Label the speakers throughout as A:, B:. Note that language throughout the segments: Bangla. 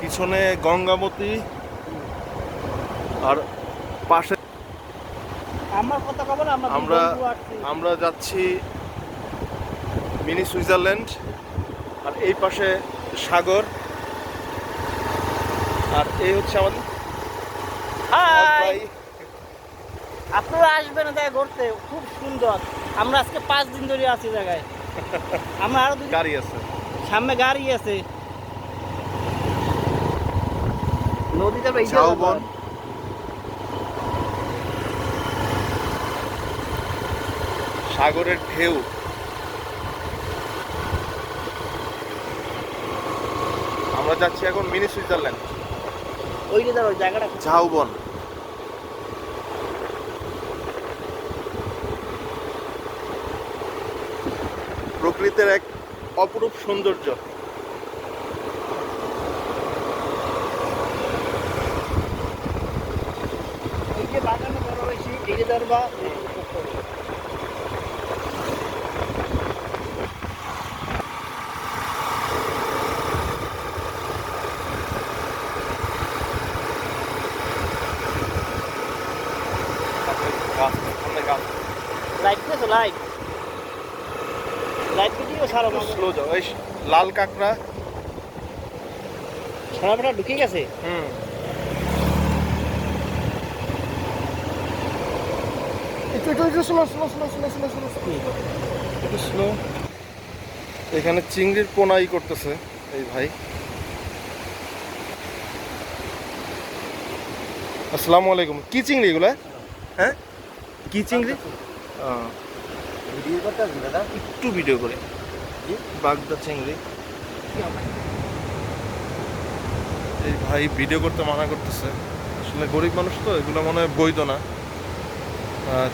A: পিছনে গঙ্গামতি আর পাশে
B: আমার কথা কব না,
A: আমরা যাচ্ছি মিনি সুইজারল্যান্ড। আর এই পাশে সাগর, আর এই হচ্ছে আমাদের
B: হাই, আপনারা আসবেন না ঘুরতে, খুব সুন্দর। আমরা আজকে 5 দিন ধরে আছি জায়গায়। আমরা আরো
A: গাড়ি আছে,
B: সামনে গাড়ি আছে, নদীতে
A: ঝাউবন, সাগরের ঢেউ। আমরা যাচ্ছি এখন মিনি সুইজারল্যান্ড,
B: ওই যে ওই জায়গাটা
A: ঝাউবন। প্রকৃতির এক অপরূপ সৌন্দর্য।
B: এই যে বাগানে বড় হয়েছি, এই যে দরবা লাইট দিয়েছো, লাইট লাইট দিও সারা
A: স্লো যাও। এই লাল কাঁকড়া
B: সারাটা ঢুকে গেছে।
A: একটু স্লো। এখানে চিংড়ির পোনাই করতেছে এই ভাই। আসসালামু আলাইকুম। কি চিংড়ি এগুলা? হ্যাঁ, কি চিংড়ি? একটু ভিডিও করে। বাগদা চিংড়ি। এই ভাই ভিডিও করতে মানা করতেছে, আসলে গরিব মানুষ তো, এগুলো মনে হয় বৈধ না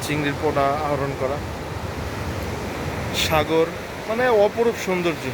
A: চিংড়ির পোনা আহরণ করা। সাগর মানে অপরূপ সৌন্দর্য।